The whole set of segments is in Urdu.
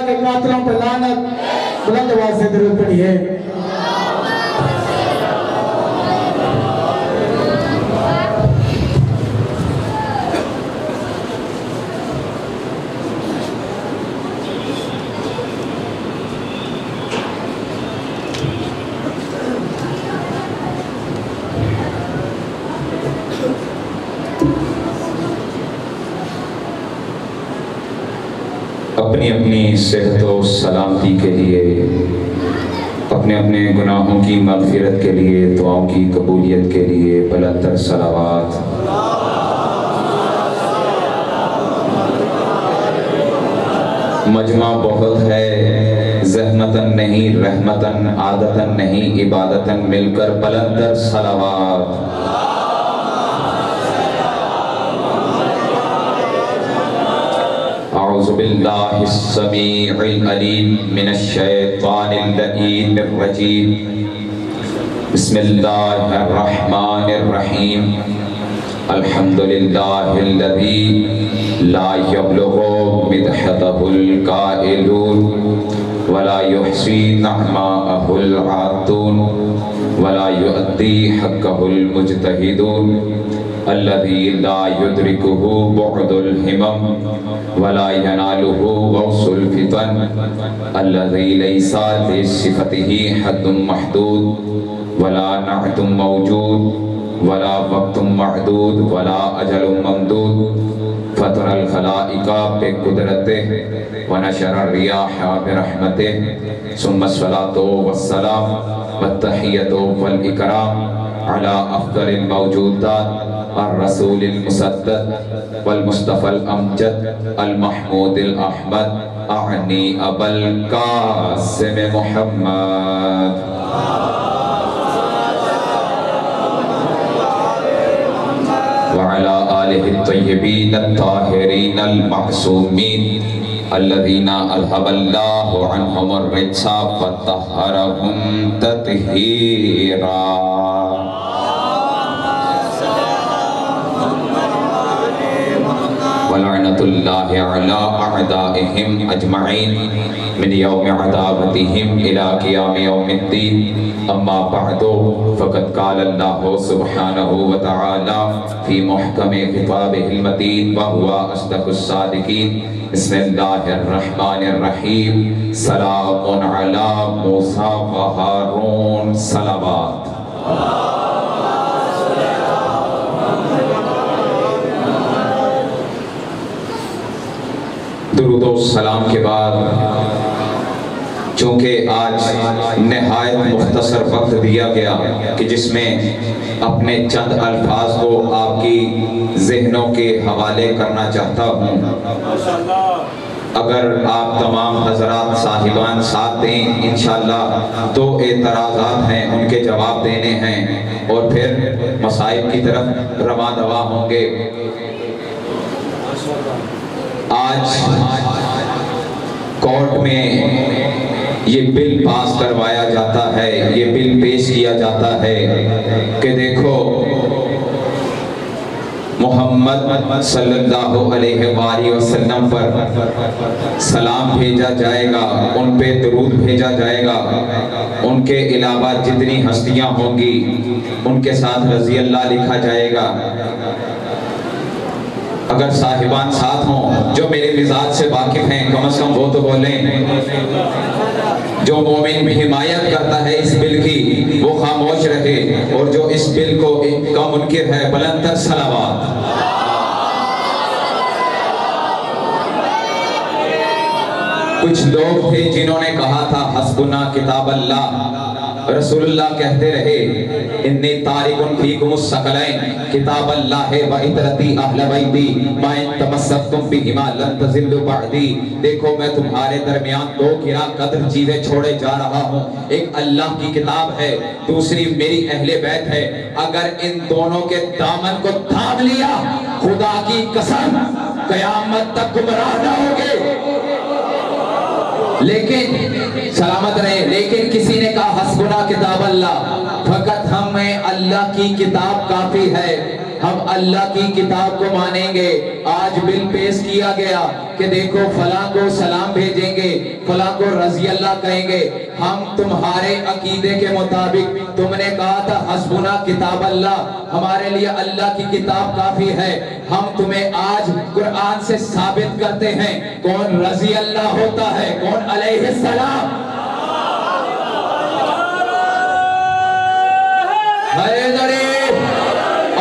اللہ کے قاتلوں پر لعنت. بلند آواز سے درود پڑھیے. اپنی اپنی صحت و سلامتی کے لیے، اپنے اپنے گناہوں کی مغفرت کے لیے، دعاؤں کی قبولیت کے لیے بلند تر صلوات. مجمع بہت ہے، زحمتاً نہیں، رحمتاً، عادتاً نہیں، عبادتاً، مل کر بلند تر صلوات. اعوذ باللہ السمیع العلیم من الشیطان اللعین الرجیم. بسم اللہ الرحمن الرحیم. الحمدللہ الذی لا یبلغ مدحتہ القائلون ولا یحصی نعماءہ العادون ولا یؤدی حقہ المجتہدون الذي لا يدركه بعد الهمم ولا يناله غوص الفتن الذي ليس لصفته حد محدود ولا نعت موجود ولا وقت معدود ولا اجل ممدود فطر الخلائق بقدرته ونشر الرياح برحمته ثم الصلاة والسلام والتحية والإكرام على أفضل الموجودات الرسول المسدد والمصطفى الأمجد المحمود الأحمد أعني أبا القاسم محمد وعلى آله الطيبين الطاهرين المعصومين الذين أذهب الله عنهم الرجس وطهرهم تطهيرا. ولعنة الله على أعدائهم أجمعين من يوم عداوتهم إلى قيام يوم الدين. أما بعد فقد قال الله سبحانه وتعالى في محكم خطابه المتين وهو أصدق الصادقين. بسم الله الرحمن الرحيم. سلام على موسى وهارون. صلوات. درود و سلام کے بعد چونکہ آج نہایت مختصر وقت دیا گیا کہ جس میں اپنے چند الفاظ کو آپ کی ذہنوں کے حوالے کرنا چاہتا ہوں. اگر آپ تمام حضرات صاحبان ساتھ دیں انشاءاللہ تو اعتراضات ہیں ان کے جواب دینے ہیں اور پھر مصائب کی طرف رواں دواں ہوں گے. آج کورٹ میں یہ بل پاس کروایا جاتا ہے، یہ بل پیش کیا جاتا ہے کہ دیکھو محمد صلی اللہ علیہ وآلہ وسلم پر سلام بھیجا جائے گا، ان پہ درود بھیجا جائے گا، ان کے علاوہ جتنی ہستیاں ہوں گی ان کے ساتھ رضی اللہ لکھا جائے گا. اگر صاحبان ساتھ ہوں جو میرے مزاج سے واقف ہیں کم از کم وہ تو بولیں. جو مومن حمایت کرتا ہے اس بل کی وہ خاموش رہے، اور جو اس بل کو کا منکر ہے بلند تر صلوات. کچھ لوگ تھے جنہوں نے کہا تھا حسبنا کتاب اللہ. رسول اللہ کہتے رہے انی تارکن فیکم الثقلین کتاب اللہ و عطرتی اہل بیتی ما ان تمسکتم بہما لن تضلوا بعدی. دیکھو میں تمہارے درمیان دو گراں قدر چیزیں چھوڑے جا رہا ہوں، ایک اللہ کی کتاب ہے، دوسری میری اہل بیت ہے. اگر ان دونوں کے دامن کو تھام لیا خدا کی قسم قیامت تک گمراہ نہ ہوگے. لیکن سلامت رہے، لیکن کسی نے کہا حسبنا کتاب اللہ، فقط ہمیں اللہ کی کتاب کافی ہے، ہم اللہ کی کتاب کو مانیں گے. آج بل پیش کیا گیا کہ دیکھو فلاں کو سلام بھیجیں گے، فلاں کو رضی اللہ کہیں گے. ہم تمہارے عقیدے کے مطابق تم نے کہا تھا حسبنا کتاب اللہ, ہمارے لیے اللہ کی کتاب کافی ہے. ہم تمہیں آج قرآن سے ثابت کرتے ہیں کون رضی اللہ ہوتا ہے, کون علیہ السلام.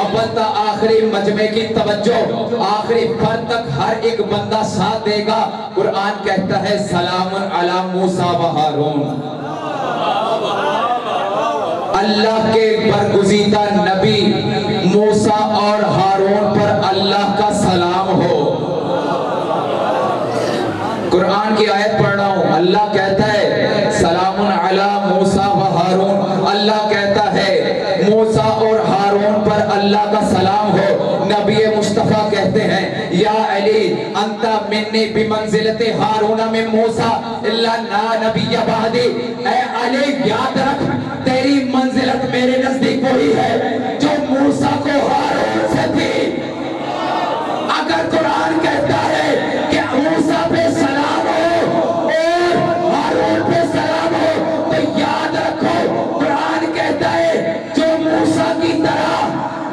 اول تا آخری مجمع کی توجہ, آخری فرد تک ہر ایک بندہ ساتھ دے گا. قرآن کہتا ہے سلام علی موسیٰ و ہارون, اللہ کے برگزیدہ نبی موسیٰ اور ہارون پر اللہ کا سلام ہو. قرآن کی آیت پڑھ رہا ہوں, اللہ کہتا ہے سلام علی موسیٰ و ہارون, اللہ کہتا ہے موسیٰ اور ہارون پر اللہ کا سلام ہو. نبی مصطفیٰ کہتے ہیں یا علی انت منی بمنزلت ہارون من موسیٰ اللہ لا نبی بعدی. اے علی یاد رکھ تیری منزلت میرے نزدیک وہی ہے جو موسیٰ کو ہارون سے تھی. اگر قرآن کہتا ہے کہ موسیٰ پہ سلام ہو اور ہارون پہ سلام ہو تو یاد رکھو قرآن کہتا ہے جو موسیٰ کی طرح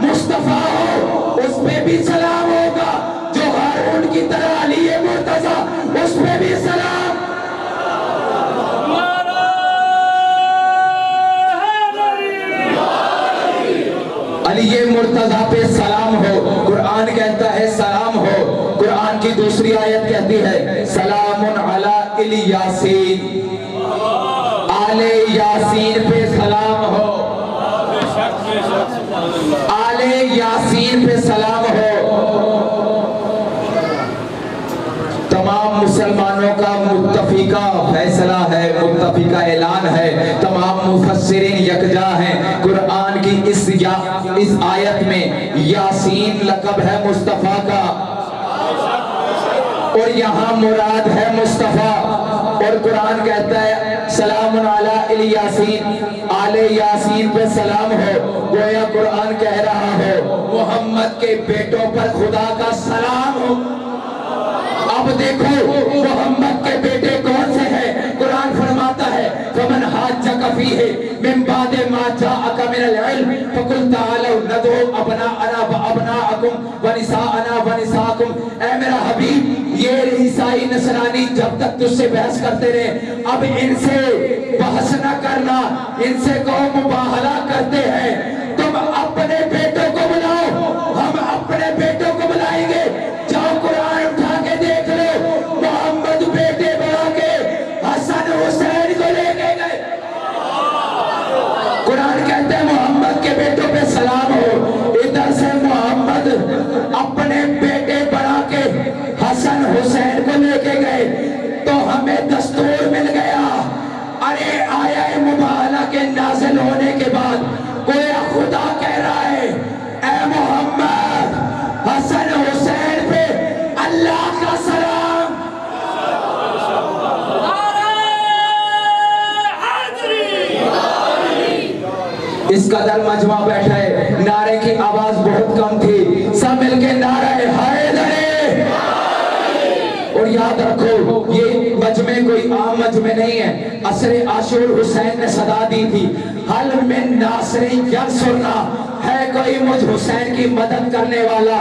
مصطفیٰ ہو اس پہ بھی سلام ہوگا, جو ہارون کی طرح علی مرتضیٰ اس پہ بھی سلام. علی مرتضیٰ پہ سلام ہو, قرآن کہتا ہے سلام ہو. قرآن کی دوسری آیت کہتی ہے سلام علی الیاسین, آل یاسین پہ سلام ہو, آل یاسین پہ سلام ہو. تمام مسلمانوں کا متفقہ فیصلہ ہے, متفقہ اعلان ہے, تمام مفسرین یکجا ہیں. قرآن کی اس آیت میں یاسین لقب ہے مصطفیٰ کا اور یہاں مراد ہے مصطفیٰ. اور قرآن کہتا ہے سلام علی الیاسین, آل یاسین پہ سلام ہو. گویا قرآن کہہ رہا ہو محمد کے بیٹوں پر خدا کا سلام ہو. اب دیکھو محمد کے بیٹے کون سے ہیں. قرآن فرماتا ہے فمن حاجک فیہ من بعد ما جاءک من العلم فقل تعالوا ندعو ابناءنا وابناءکم ونساءنا ونساءکم. اے میرا حبیب یہ عیسائی نصرانی جب تک تجھ سے بحث کرتے رہے, اب ان سے بحث نہ کرنا, ان سے قوم مباہلہ کرتے ہیں. تم اپنے بیٹوں کو بلاؤ, ہم اپنے بیٹوں کو بلائیں گے. جاؤ قرآن اٹھا کے دیکھ لو, محمد بیٹے بنا کے حسن حسین کو لے کے گئے. قرآن کہتے ہیں محمد کے بیٹوں پہ سلام ہو. ادھر سے محمد اپنے بیٹے بنا کے حسن حسین کو لے کے گئے تو ہمیں دستور مل گیا. ارے آیہ مباہلہ کے نازل ہونے کے بعد کوئی خدا کہہ رہا ہے اے محمد حسن حسین پہ اللہ کا سلام. اس قدر مجمع بیٹھا ہے, نعرے کی آواز بہت کم تھی, سب مل کے نعرہ حیدر. اور یاد رکھو یہ مجمع کوئی عام مجمع نہیں ہے, عصر عاشور حسین نے صدا دی تھی حل من ناصر ینصرنا, ہے کوئی مجھ حسین کی مدد کرنے والا.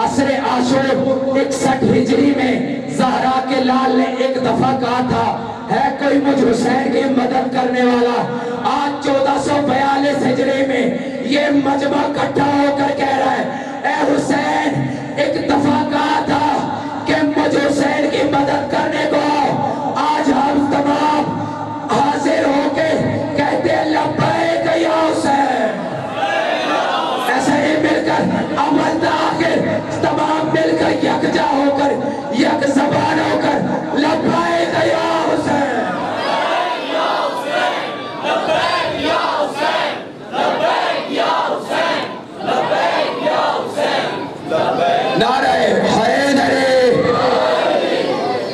عصر عاشور 61 ہجری میں زہرا کے لال نے ایک دفعہ کہا تھا ہے کوئی مجھ حسین کی مدد کرنے والا. آج 1442 ہجری میں یہ مجمع اکٹھا ہو کر کہہ رہا ہے اے حسین ایک دفعہ کہا تھا کہ مجھ حسین کی مدد کرنے کو. آج ہم تمام حاضر ہو کے کہتے ہیں لبیک یا حسین. ایسے ہی مل کر اول تا آخر تمام مل کر یکجا ہو کر یک زبان ہو کر لبیک یا حسین. نعرہ حیدر.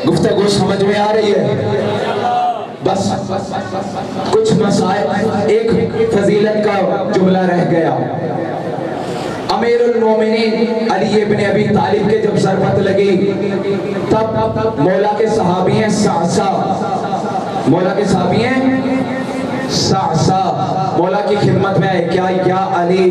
گفتگو سمجھ میں آ رہی ہے؟ بس کچھ مسائل, ایک فضیلت کا جملہ رہ گیا. امیر المومنین علی ابن ابی طالب کے جب ضربت لگی تب مولا کے صحابی ہیں سعصا مولا کے صحابی ہیں سعسا مولا کی خدمت میں ہے کیا یا علی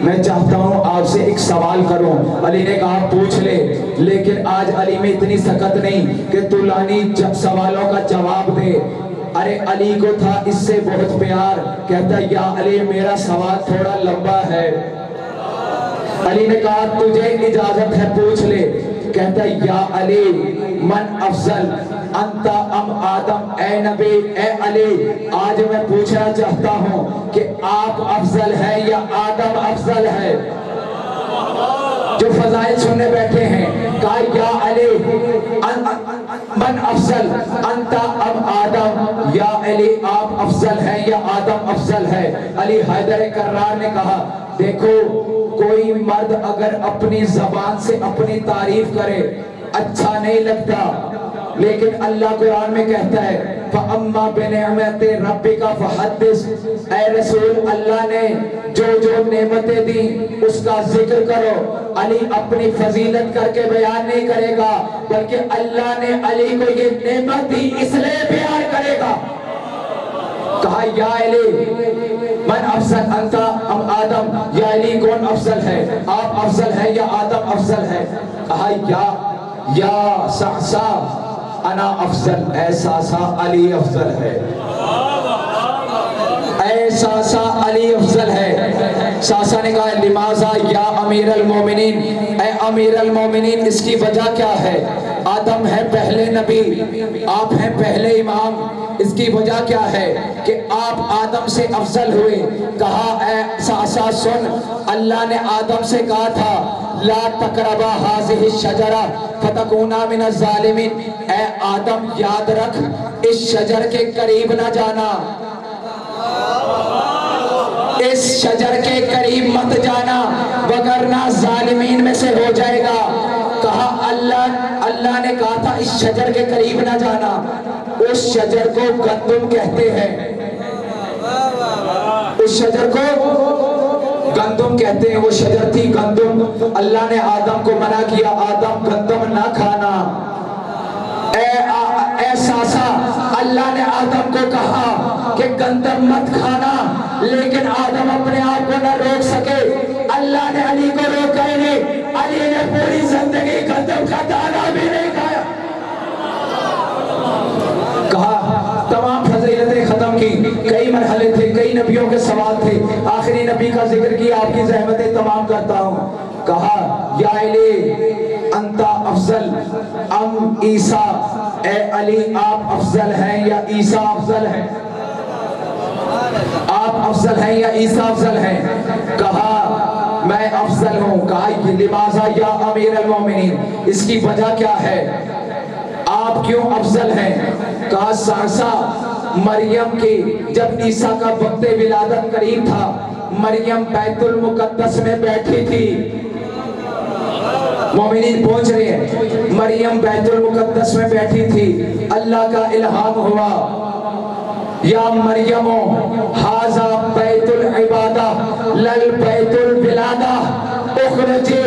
میں چاہتا ہوں آپ سے ایک سوال کروں. علی نے کہا پوچھ لے. لیکن آج علی میں اتنی سخت نہیں کہ طولانی سوالوں کا جواب دے. ارے علی کو تھا اس سے بہت پیار. کہتا یا علی میرا سوال تھوڑا لمبا ہے. علی نے کہا تجھے اجازت ہے پوچھ لے. کہتا یا علی من افضل انت ام آدم. اے نبی اے علی آج میں پوچھنا چاہتا ہوں کہ آپ افضل ہے یا آدم افضل ہے. جو فضائل سننے بیٹھے ہیں کہا یا علی من افضل انت ام آدم. یا علی آپ افضل ہیں یا آدم افضل ہے. علی حیدر کرار نے کہا دیکھو کوئی مرد اگر اپنی زبان سے اپنی تعریف کرے اچھا نہیں لگتا, لیکن اللہ قرآن میں کہتا ہے فَأَمَّا بِنِعْمَتِ رَبِّكَ فَحَدِّثْ. اے رسول اللہ نے جو جو نعمتیں دیں اس کا ذکر کرو. علی اپنی فضیلت کر کے بیان نہیں کرے گا بلکہ اللہ نے علی کو یہ نعمت دی اس لیے بیان کرے گا. کہا یا علی من افضل انت ام آدم. یا علی کون افضل ہے, آپ افضل ہے یا آدم افضل ہے. کہا یا سعسا انا افضل. اے ساسا علی افضل ہے. اے ساسا علی افضل ہے. ساسا نے کہا لماذا یا امیر المومنین. اے امیر المومنین اس کی وجہ کیا ہے؟ آدم ہے پہلے نبی, آپ ہیں پہلے امام, اس کی وجہ کیا ہے کہ آپ آدم سے افضل ہوئے. کہا اے ساسا سن, اللہ نے آدم سے کہا تھا لا تقربا هذه الشجرة فتكونا من الظالمین. اے آدم یاد رکھ اس شجر کے قریب نہ جانا, اس شجر کے قریب مت جانا وگرنہ ظالمین میں سے ہو جائے گا. کہا اللہ نے کہا تھا اس شجر کے قریب نہ جانا. اس شجر کو گندم کہتے ہیں, اس شجر کو گندم کہتے ہیں. وہ شجر تھی گندم. اللہ نے آدم کو منع کیا آدم گندم نہ کھانا. اے ساسا اللہ نے آدم کو کہا کہ گندم مت کھانا, لیکن آدم اپنے آپ کو نہ روک سکے. اللہ نے علی کو روکا ہی نہیں. علی نے پوری زندگی گندم کا دانہ بھی نہیں کھایا. کہا تمام فضیلتیں ختم کی. کئی مرحلے تھے, کئی نبیوں کے سوال تھے, آخری نبی کا ذکر کیا, آپ کی زحمتیں تمام کرتا ہوں. کہا یا علی انت افضل ام عیسیٰ. اے علی آپ افضل ہیں یا عیسیٰ افضل ہیں؟ آپ افضل ہیں یا عیسیٰ افضل ہیں؟ کہا میں افضل ہوں. کہا لماذا یا امیر المومنین, اس کی وجہ کیا ہے, آپ کیوں افضل ہیں؟ کہا ساسا مریم کی جب عیسیٰ کا وقت ولادت قریب تھا, مریم بیت المقدس میں بیٹھی تھی. مومنین پہنچ رہے ہیں, مریم بیت المقدس میں بیٹھی تھی. اللہ کا الہام ہوا یا مریم ھذا بیت العبادہ لل بیت الولادہ اخرجی.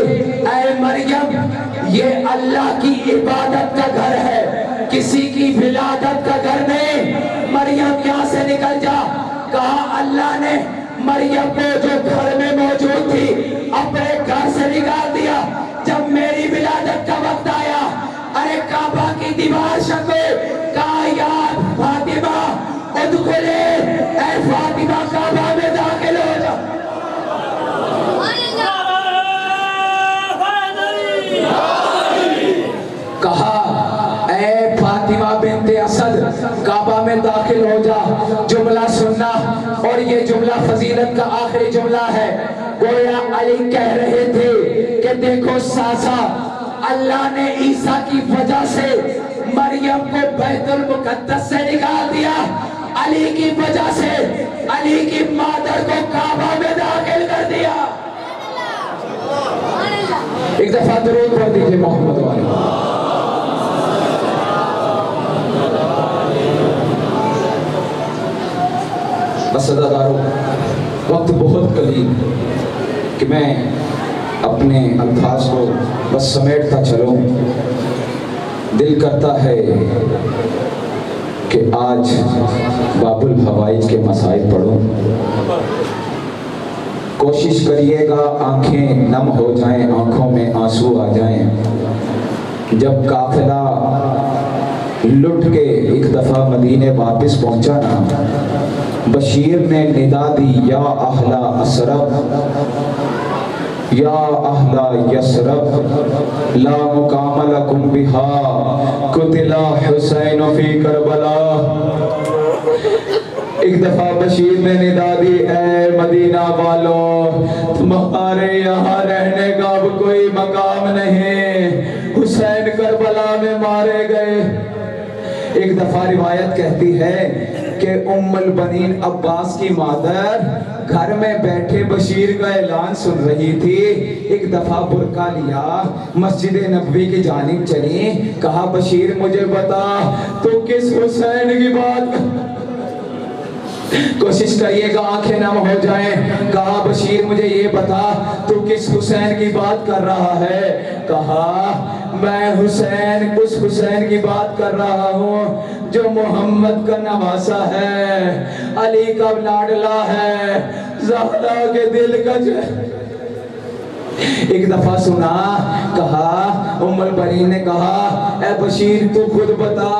اے مریم یہ اللہ کی عبادت کا گھر ہے, کسی کی ولادت کا گھر نہیں. مریم یہاں سے نکل جا. کہا اللہ نے مریم کو جو گھر میں موجود تھی اپنے گھر سے نکال دیا. جب میری ولادت کا وقت آیا, ارے کعبہ کی دیوار شکو. کہا یا فاطمہ ادخلے, اے فاطمہ کعبہ میں داخل ہو جا. کہا اے فاطمہ بنت اسد کعبہ میں داخل ہو جا. جملہ سننا, اور یہ جملہ فضیلت کا آخری جملہ ہے. گویا علی کہہ رہے تھے کہ دیکھو ساسا, اللہ نے عیسیٰ کی وجہ سے مریم کو بیت المقدس سے نکال دیا. علی کی وجہ سے علی کی مادر کو کعبہ میں داخل کر دیا. ایک دفعہ درود پڑھ دیجئے محمد والی. بس اداکاروں وقت بہت قلیل کہ میں اپنے الفاظ کو بس سمیٹتا چلوں. دل کرتا ہے کہ آج باب الحوائج کے مسائل پڑھوں. کوشش کریے گا آنکھیں نم ہو جائیں, آنکھوں میں آنسو آ جائیں. جب قافلہ لٹ کے ایک دفعہ مدینے واپس پہنچا نا, بشیر نے ندا دی یا اہل اسرب یا اہل یسرب لا مقام لکم بہا قتل حسین فی کربلا. ایک دفعہ بشیر نے ندا دی, اے مدینہ والوں, تمہارے یہاں رہنے کا اب کوئی مقام نہیں, حسین کربلا میں مارے گئے. ایک دفعہ روایت کہتی ہے کہ ام البنین عباس کی مادر گھر میں بیٹھے بشیر کا اعلان سن رہی تھی. ایک دفعہ برقع لیا, مسجد نبوی کی جانب چلی, کہا بشیر مجھے بتا تو کس حسین کی بات. کوشش کریے گا آنکھیں نم ہو جائیں. کہا بشیر مجھے یہ بتا تو کس حسین کی بات کر رہا ہے. کہا میں حسین, اس حسین کی بات کر رہا ہوں جو محمد کا نواسا ہے, علی کا لاڈلا ہے, زہرا کے دل کا ایک دفعہ سنا. کہا ام البنین نے کہا اے بشیر تو خود بتا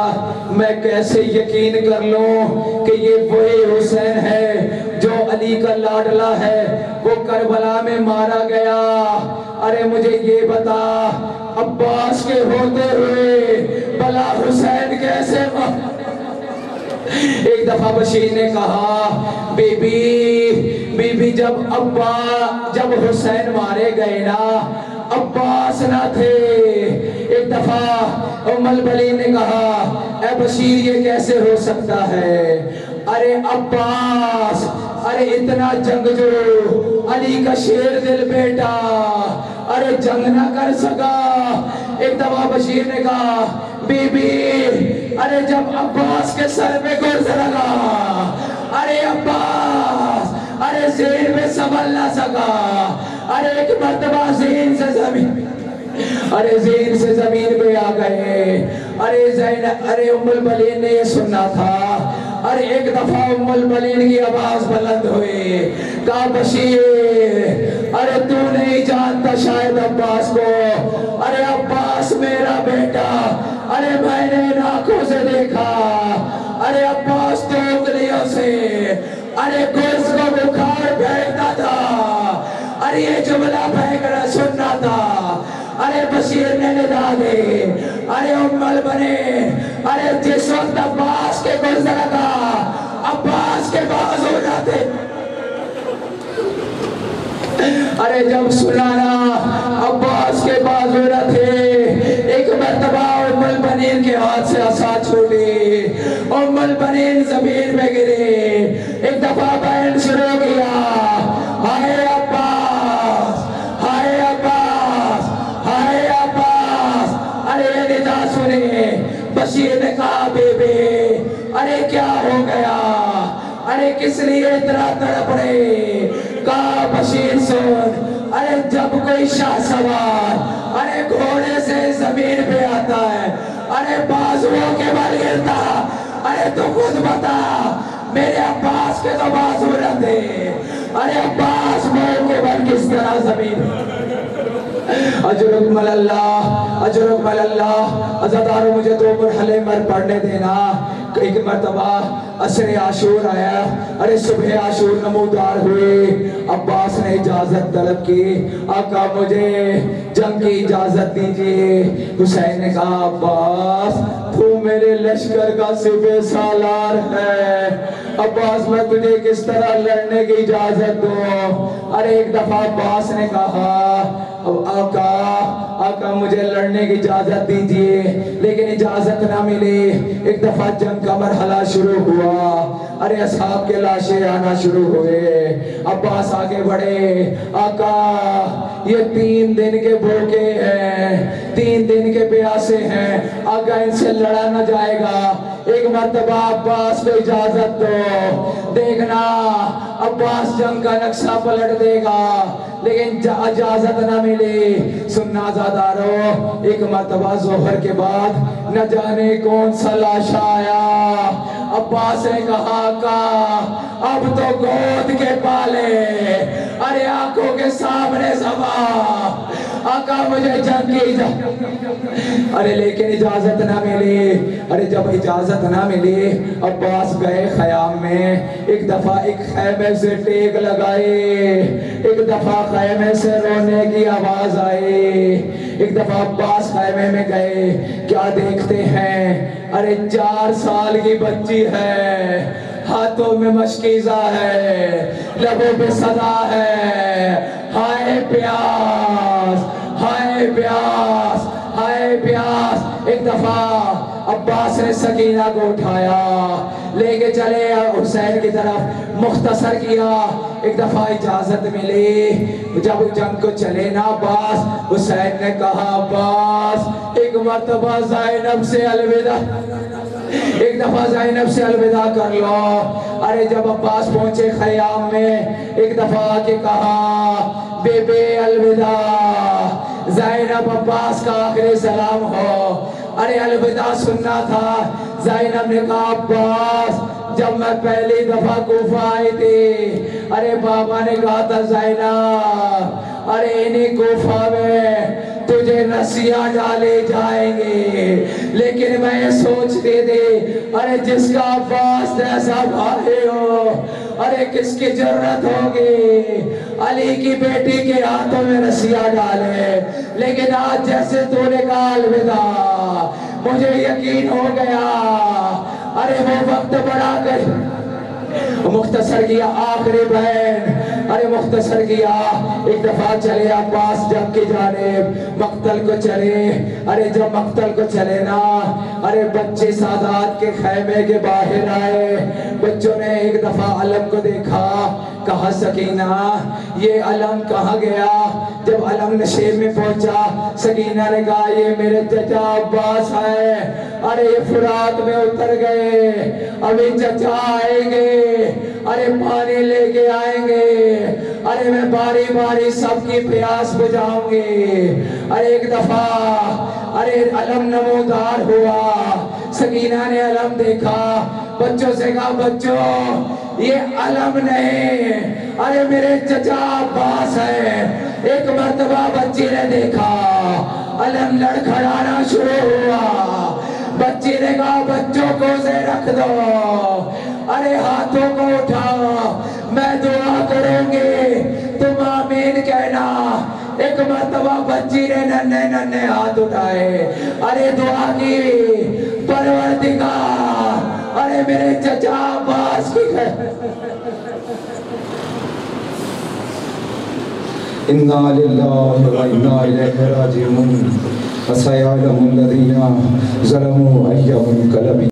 میں کیسے یقین کر لوں کہ یہ وہی حسین ہے جو علی کا لاڈلا ہے, وہ کربلا میں مارا گیا. ارے مجھے یہ بتا عباس کے ہوتے ہوئے بلا حسین کیسے ایک دفعہ بشیر نے کہا بی بی جب حسین مارے گئے نا عباس نہ تھے. ایک دفعہ ام البنین نے کہا اے بشیر یہ کیسے ہو سکتا ہے. ارے عباس, ارے اتنا جنگجو, علی کا شیر دل بیٹا, ارے جنگ نہ کر سکا. ایک دفعہ بشیر نے کہا بی بی ارے جب عباس کے سر پہ گرز لگا, ارے عباس ارے زین میں سنبھل نہ سکا. ارے ایک مرتبہ زین سے زمین پہ آ گئے. ارے ام البنین نے یہ سننا تھا. ارے ایک دفعہ ام البنین کی آواز بلند ہوئی, کہا بشیر ارے تو نہیں جانتا شاید عباس کو. ارے عباس میرا بیٹا, ارے میں نے آنکھوں سے دیکھا. ارے عباس تو انگلیوں سے ارے گرز کو بخار پھینکتا تھا. ارے یہ جملہ پھینکنا سننا تھا. ارے بشیر نے ندا دی, ارے ام البنین ارے جس وقت عباس کے گرز لگا عباس کے باز ہو جاتے. ارے جب سنانا عباس کے باز ہو رہا تھے. ایک مرتبہ ام البنین کے ہاتھ سے عصا چھوٹی, ام البنین زمین میں گری. ایک دفعہ بین شروع کیا, ہائے عباس, ہائے عباس, ہائے عباس. ارے یہ ندا سنے. بشیر نے کہا بے بے ارے کیا ہو گیا, ارے کس لیے اتنا تڑپ رہے. کہا بشیر سن, ارے جب کوئی شاہ سوار ارے گھوڑے سے زمین پہ آتا ہے, ارے بازووں کے بل گرتا. ارے تو خود بتا میرے عباس کے تو بازو رہتے. ارے عباس مول کے بل کس طرح زمین. اجرکم اللہ, اجرکم اللہ. عزادارو مجھے 2 مرحلے مر پڑھنے دینا. ایک مرتبہ عصر عاشور آیا, ارے صبح عاشور نمودار ہوئے. عباس نے اجازت طلب کی, آقا مجھے جنگ کی اجازت دیجئے. حسین نے کہا عباس تو میرے لشکر کا سپہ سالار ہے, عباس میں تجھے کس طرح لڑنے کی اجازت دوں. ارے ایک دفعہ عباس نے کہا آقا مجھے لڑنے کی اجازت دیجئے, لیکن اجازت نہ ملی. ایک دفعہ جنگ کا مرحلہ شروع ہوا. ارے اصحاب کے لاشیں آنا شروع ہوئے. عباس آگے بڑھے, آقا یہ 3 دن کے بھوکے ہیں, 3 دن کے پیاسے ہیں, آقا ان سے لڑا نہ جائے گا. ایک مرتبہ عباس کو اجازت دو, دیکھنا عباس جنگ کا نقشہ پلٹ دے گا, لیکن اجازت نہ ملی. سننا زادارو, ایک مرتبہ ظہر کے بعد نہ جانے کون سا لاشا آیا. عباس نے کہا آقا اب تو گود کے پالے، ارے آنکھوں کے سامنے زباں، آقا مجھے جنگ کی اجازت، ارے لیکن اجازت نہ ملی۔ ارے جب اجازت نہ ملی عباس گئے خیام میں، ایک دفعہ ایک خیمے سے ٹیک لگائے، ایک دفعہ خیمے سے رونے کی آواز آئی، ایک دفعہ عباس خیمے میں گئے، کیا دیکھتے ہیں؟ ارے 4 سال کی بچی ہے، ہاتھوں میں مشکیزہ ہے، لبوں پہ صدا ہے، ہائے پیاس، ہائے پیاس، ہائے پیاس۔ ایک دفعہ عباس نے سکینہ کو اٹھایا، لے کے چلے حسین کی طرف، مختصر کیا۔ ایک دفعہ اجازت ملی، جب جنگ کو چلے نا عباس، حسین نے کہا عباس ایک مرتبہ زینب سے الوداع، ایک دفعہ زینب سے الوداع کر لو۔ ارے جب عباس پہنچے خیام میں، ایک دفعہ آکے کہا بے بے الوداع، زینب عباس کا آخری سلام ہو۔ ارے الوداع سننا تھا۔ زینب نے کہا عباس جب میں پہلی دفعہ کوفہ آئی تھی، ارے بابا نے کہا تھا زینب ارے انہیں کوفہ میں تجھے رسیاں ڈالے جائیں گے، لیکن میں یہ سوچتی تھی ارے جس کا عباس جیسا بھائی ہو، ارے کس کی جرت ہوگی علی کی بیٹی کے ہاتھوں میں رسیاں ڈالے۔ لیکن آج جیسے تو نے کہا الوداع، مجھے یقین ہو گیا ارے وہ وقت بڑا کر مختصر کیا آخری بہن، ارے مختصر کیا۔ ایک دفعہ چلے عباس جنگ کی جانب، مقتل کو چلے۔ ارے جب مقتل کو چلے نا، ارے بچے سادات کے خیمے کے باہر آئے، بچوں نے ایک دفعہ علم کو دیکھا، کہا سکینہ یہ علم کہاں گیا؟ جب علم نشیب میں پہنچا، سکینہ نے کہا یہ میرے چچا عباس ہے، ارے یہ فرات میں اتر گئے، ابھی چچا آئیں گے، ارے پانی لے کے آئیں گے، ارے میں باری باری سب کی پیاس بجھاؤں گی۔ ارے ایک دفعہ ارے علم نمودار ہوا، سکینہ نے علم دیکھا، بچوں سے کہا بچوں یہ علم نہیں، ارے میرے چچا عباس ہے۔ ایک مرتبہ بچی نے دیکھا علم لڑکھڑانا شروع ہوا، بچی نے کہا بچوں کو سے رکھ دو، ارے ہاتھوں کو اٹھاؤ، میں دعا کروں گی تم آمین کہنا۔ ایک مرتبہ بچی نے ننھے ننھے ہاتھ اٹھائے، ارے دعا کی پروردگار ارے میرے چچا عباس کی اِنَّا لِلَّهِ وَإِنَّا إِلَيْهِ رَاجِعُونَ۔ وَسَيَعْلَمُ الَّذِينَ ظَلَمُوا أَيَّ مُنقَلَبٍ